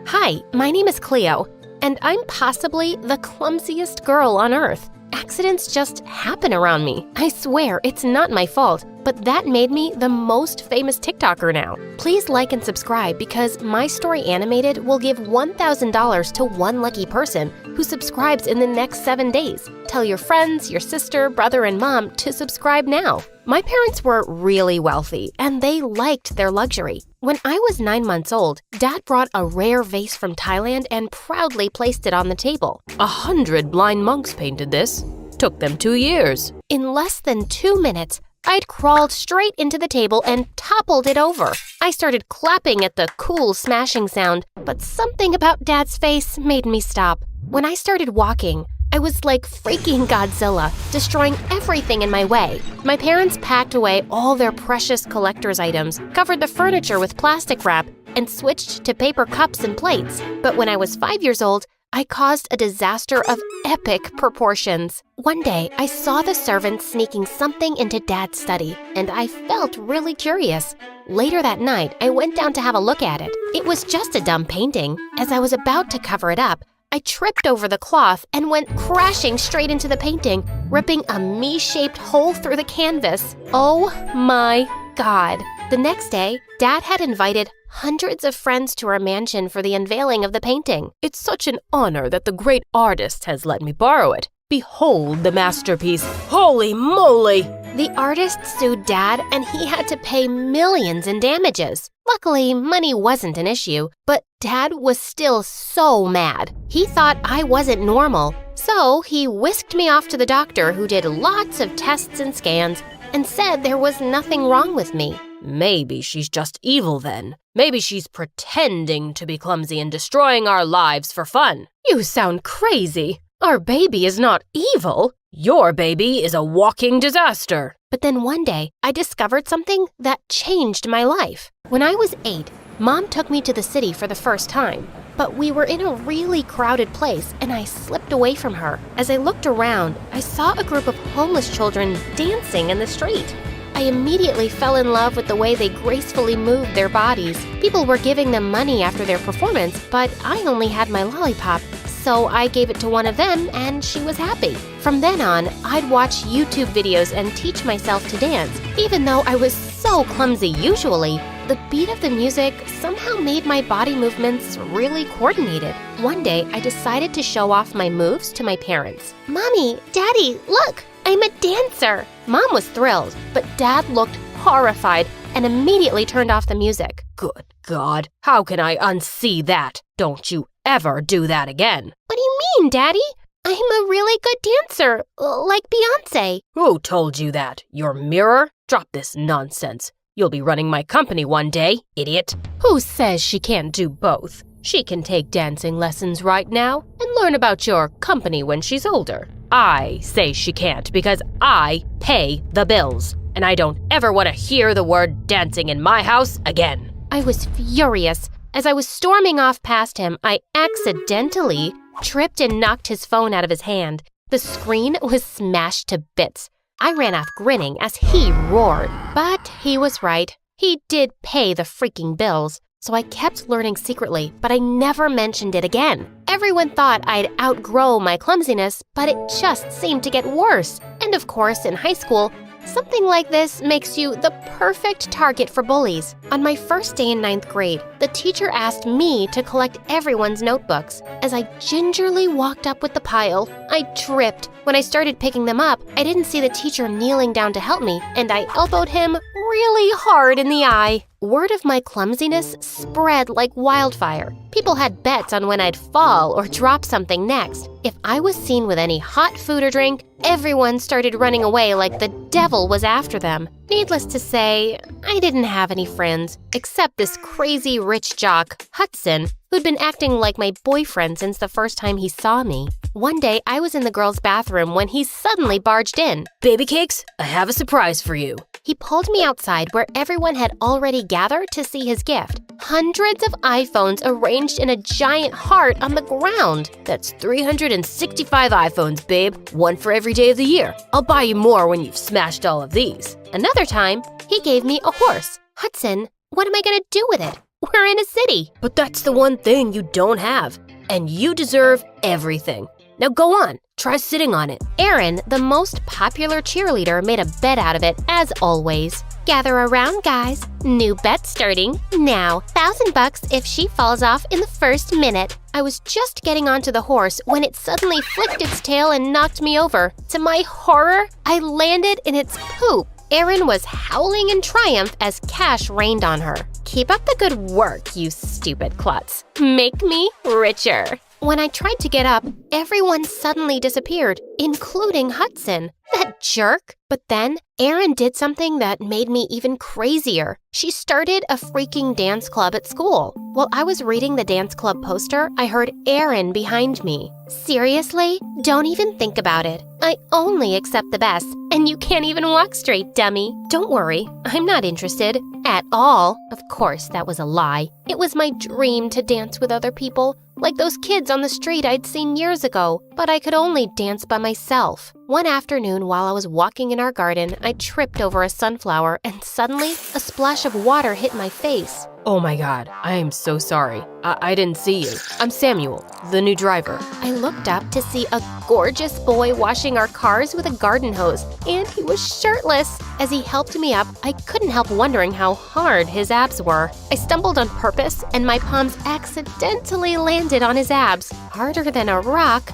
Hi, my name is Cleo, and I'm possibly the clumsiest girl on earth. Accidents just happen around me. I swear, it's not my fault, but that made me the most famous TikToker now. Please like and subscribe because My Story Animated will give $1,000 to one lucky person who subscribes in the next 7 days. Tell your friends, your sister, brother, and mom to subscribe now. My parents were really wealthy, and they liked their luxury. When I was 9 months old, Dad brought a rare vase from Thailand and proudly placed it on the table. 100 blind monks painted this. Took them 2 years. In less than 2 minutes, I'd crawled straight into the table and toppled it over. I started clapping at the cool smashing sound, but something about Dad's face made me stop. When I started walking, I was like freaking Godzilla, destroying everything in my way. My parents packed away all their precious collector's items, covered the furniture with plastic wrap, and switched to paper cups and plates. But when I was 5 years old, I caused a disaster of epic proportions. One day, I saw the servants sneaking something into Dad's study, and I felt really curious. Later that night, I went down to have a look at it. It was just a dumb painting. As I was about to cover it up, I tripped over the cloth and went crashing straight into the painting, ripping a me-shaped hole through the canvas. Oh my God. The next day, Dad had invited hundreds of friends to our mansion for the unveiling of the painting. It's such an honor that the great artist has let me borrow it. Behold the masterpiece. Holy moly! The artist sued Dad, and he had to pay millions in damages. Luckily, money wasn't an issue, but Dad was still so mad. He thought I wasn't normal, so he whisked me off to the doctor who did lots of tests and scans and said there was nothing wrong with me. Maybe she's just evil then. Maybe she's pretending to be clumsy and destroying our lives for fun. You sound crazy. Our baby is not evil. Your baby is a walking disaster. But then one day, I discovered something that changed my life. When I was 8, Mom took me to the city for the first time. But we were in a really crowded place, and I slipped away from her. As I looked around, I saw a group of homeless children dancing in the street. I immediately fell in love with the way they gracefully moved their bodies. People were giving them money after their performance, but I only had my lollipop. So I gave it to one of them, and she was happy. From then on, I'd watch YouTube videos and teach myself to dance. Even though I was so clumsy usually, the beat of the music somehow made my body movements really coordinated. One day, I decided to show off my moves to my parents. Mommy, Daddy, look, I'm a dancer. Mom was thrilled, but Dad looked horrified and immediately turned off the music. Good God, how can I unsee that? Don't you ever do that again. What do you mean, Daddy? I'm a really good dancer, like Beyonce. Who told you that? Your mirror? Drop this nonsense. You'll be running my company one day, idiot. Who says she can't do both? She can take dancing lessons right now and learn about your company when she's older. I say she can't because I pay the bills, and I don't ever want to hear the word dancing in my house again. I was furious. As I was storming off past him, I accidentally tripped and knocked his phone out of his hand. The screen was smashed to bits. I ran off grinning as he roared. But he was right. He did pay the freaking bills. So I kept learning secretly, but I never mentioned it again. Everyone thought I'd outgrow my clumsiness, but it just seemed to get worse. And of course, in high school, something like this makes you the perfect target for bullies. On my first day in 9th grade, the teacher asked me to collect everyone's notebooks. As I gingerly walked up with the pile, I tripped. When I started picking them up, I didn't see the teacher kneeling down to help me, and I elbowed him really hard in the eye. Word of my clumsiness spread like wildfire. People had bets on when I'd fall or drop something next. If I was seen with any hot food or drink, everyone started running away like the devil was after them. Needless to say, I didn't have any friends, except this crazy rich jock, Hudson, who'd been acting like my boyfriend since the first time he saw me. One day, I was in the girls' bathroom when he suddenly barged in. Baby cakes, I have a surprise for you. He pulled me outside where everyone had already gathered to see his gift. Hundreds of iPhones arranged in a giant heart on the ground. That's 365 iPhones, babe. One for every day of the year. I'll buy you more when you've smashed all of these. Another time, he gave me a horse. Hudson, what am I gonna do with it? We're in a city. But that's the one thing you don't have. And you deserve everything. Now go on, try sitting on it. Erin, the most popular cheerleader, made a bet out of it, as always. Gather around, guys. New bet starting now. $1,000 if she falls off in the first minute. I was just getting onto the horse when it suddenly flicked its tail and knocked me over. To my horror, I landed in its poop. Erin was howling in triumph as cash rained on her. Keep up the good work, you stupid klutz. Make me richer. When I tried to get up, everyone suddenly disappeared, including Hudson. That jerk. But then, Erin did something that made me even crazier. She started a freaking dance club at school. While I was reading the dance club poster, I heard Erin behind me. Seriously? Don't even think about it. I only accept the best, and you can't even walk straight, dummy. Don't worry, I'm not interested. At all. Of course, that was a lie. It was my dream to dance with other people, like those kids on the street I'd seen years ago, but I could only dance by myself. One afternoon while I was walking in our garden, I tripped over a sunflower and suddenly a splash of water hit my face. Oh my God, I am so sorry. I didn't see you. I'm Samuel, the new driver. I looked up to see a gorgeous boy washing our cars with a garden hose, and he was shirtless. As he helped me up, I couldn't help wondering how hard his abs were. I stumbled on purpose, and my palms accidentally landed on his abs, harder than a rock.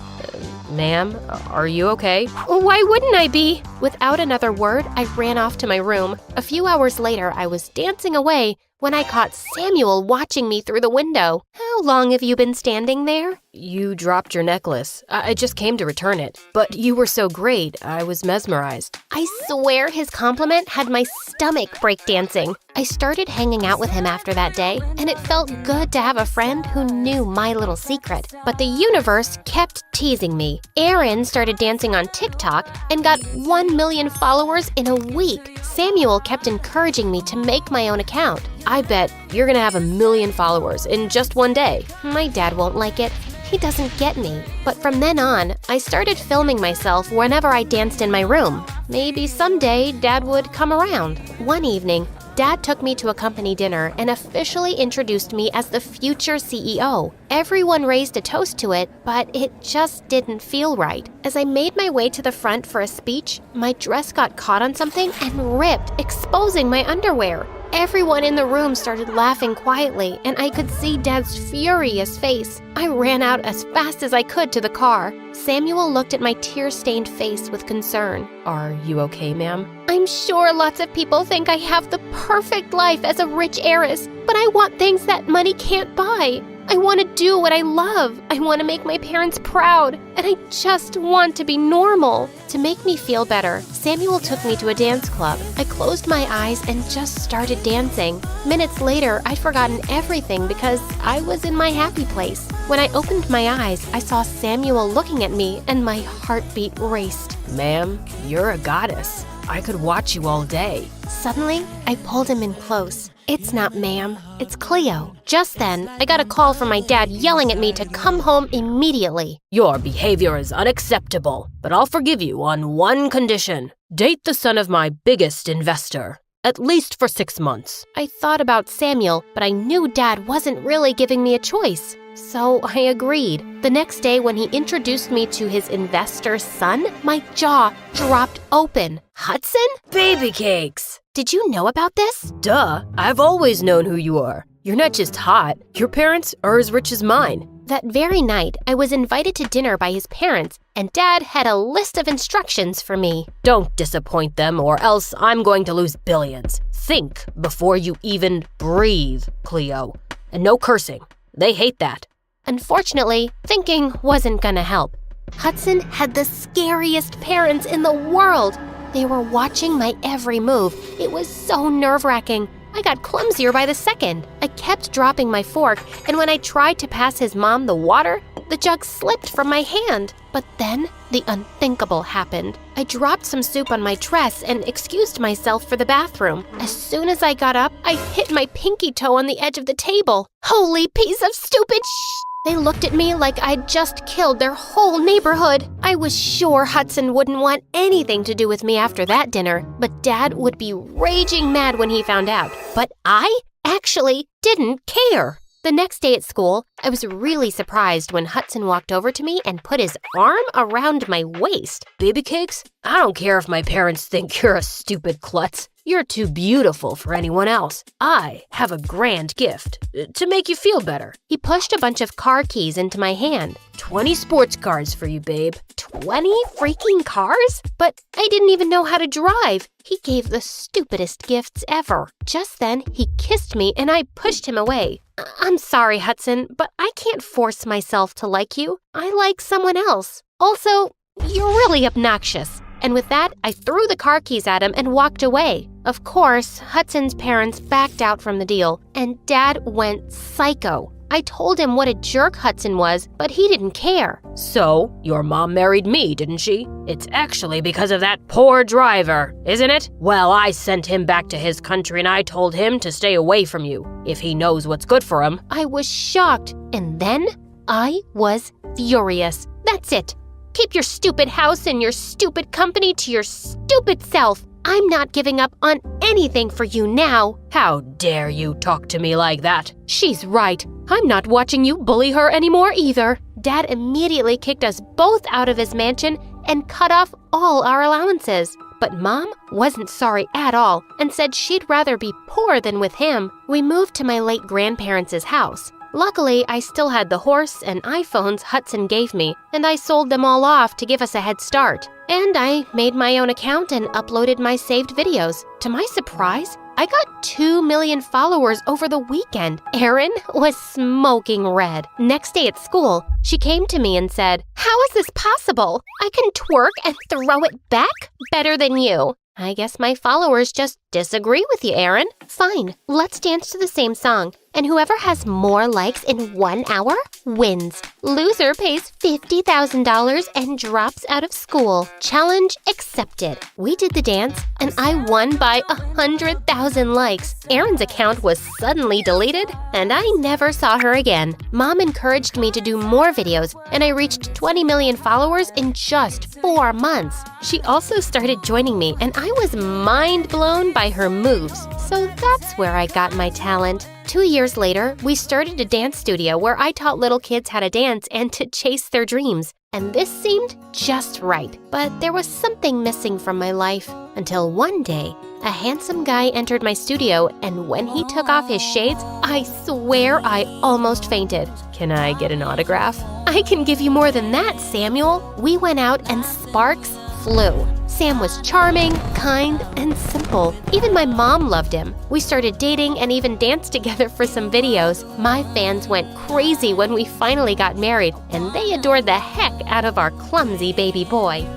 Ma'am, are you okay? Why wouldn't I be? Without another word, I ran off to my room. A few hours later, I was dancing away when I caught Samuel watching me through the window. How long have you been standing there? You dropped your necklace. I just came to return it. But you were so great, I was mesmerized. I swear his compliment had my stomach breakdancing. I started hanging out with him after that day, and it felt good to have a friend who knew my little secret. But the universe kept teasing me. Erin started dancing on TikTok and got 1 million followers in a week. Samuel kept encouraging me to make my own account. I bet you're gonna have 1 million followers in just one day. My dad won't like it. He doesn't get me. But from then on, I started filming myself whenever I danced in my room. Maybe someday Dad would come around. One evening, Dad took me to a company dinner and officially introduced me as the future CEO. Everyone raised a toast to it, but it just didn't feel right. As I made my way to the front for a speech, my dress got caught on something and ripped, exposing my underwear. Everyone in the room started laughing quietly, and I could see Dad's furious face. I ran out as fast as I could to the car. Samuel looked at my tear-stained face with concern. Are you okay, ma'am? I'm sure lots of people think I have the perfect life as a rich heiress, but I want things that money can't buy. I want to do what I love. I want to make my parents proud. And I just want to be normal. To make me feel better, Samuel took me to a dance club. I closed my eyes and just started dancing. Minutes later, I'd forgotten everything because I was in my happy place. When I opened my eyes, I saw Samuel looking at me and my heartbeat raced. Ma'am, you're a goddess. I could watch you all day. Suddenly, I pulled him in close. It's not ma'am, it's Cleo. Just then, I got a call from my dad yelling at me to come home immediately. Your behavior is unacceptable, but I'll forgive you on one condition. Date the son of my biggest investor, at least for 6 months. I thought about Samuel, but I knew Dad wasn't really giving me a choice. So I agreed. The next day when he introduced me to his investor's son, my jaw dropped open. Hudson? Baby cakes! Did you know about this? Duh, I've always known who you are. You're not just hot, your parents are as rich as mine. That very night, I was invited to dinner by his parents, and Dad had a list of instructions for me. Don't disappoint them or else I'm going to lose billions. Think before you even breathe, Cleo. And no cursing. They hate that. Unfortunately, thinking wasn't gonna help. Hudson had the scariest parents in the world. They were watching my every move. It was so nerve-wracking. I got clumsier by the second. I kept dropping my fork, and when I tried to pass his mom the water, the jug slipped from my hand. But then, the unthinkable happened. I dropped some soup on my dress and excused myself for the bathroom. As soon as I got up, I hit my pinky toe on the edge of the table. Holy piece of stupid sh! They looked at me like I'd just killed their whole neighborhood. I was sure Hudson wouldn't want anything to do with me after that dinner, but Dad would be raging mad when he found out. But I actually didn't care. The next day at school, I was really surprised when Hudson walked over to me and put his arm around my waist. Baby cakes? I don't care if my parents think you're a stupid klutz. You're too beautiful for anyone else. I have a grand gift to make you feel better. He pushed a bunch of car keys into my hand. 20 sports cars for you, babe. 20 freaking cars? But I didn't even know how to drive. He gave the stupidest gifts ever. Just then, he kissed me and I pushed him away. I'm sorry, Hudson, but I can't force myself to like you. I like someone else. Also, you're really obnoxious. And with that, I threw the car keys at him and walked away. Of course, Hudson's parents backed out from the deal, and Dad went psycho. I told him what a jerk Hudson was, but he didn't care. So, your mom married me, didn't she? It's actually because of that poor driver, isn't it? Well, I sent him back to his country and I told him to stay away from you, if he knows what's good for him. I was shocked, and then I was furious. That's it. Keep your stupid house and your stupid company to your stupid self. I'm not giving up on anything for you now. How dare you talk to me like that? She's right. I'm not watching you bully her anymore either. Dad immediately kicked us both out of his mansion and cut off all our allowances. But Mom wasn't sorry at all and said she'd rather be poor than with him. We moved to my late grandparents' house. Luckily, I still had the horse and iPhones Hudson gave me, and I sold them all off to give us a head start. And I made my own account and uploaded my saved videos. To my surprise, I got 2 million followers over the weekend. Erin was smoking red. Next day at school, she came to me and said, "How is this possible? I can twerk and throw it back better than you." I guess my followers just disagree with you, Erin. Fine, let's dance to the same song. And whoever has more likes in 1 hour wins. Loser pays $50,000 and drops out of school. Challenge accepted. We did the dance, and I won by 100,000 likes. Erin's account was suddenly deleted, and I never saw her again. Mom encouraged me to do more videos, and I reached 20 million followers in just 4 months. She also started joining me, and I was mind blown by her moves. So that's where I got my talent. 2 years later, we started a dance studio where I taught little kids how to dance and to chase their dreams. And this seemed just right. But there was something missing from my life. Until one day, a handsome guy entered my studio, and when he took off his shades, I swear I almost fainted. Can I get an autograph? I can give you more than that, Samuel. We went out and sparks flew. Sam was charming, kind, and simple. Even my mom loved him. We started dating and even danced together for some videos. My fans went crazy when we finally got married, and they adored the heck out of our clumsy baby boy.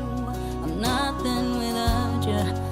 I'm nothing without you.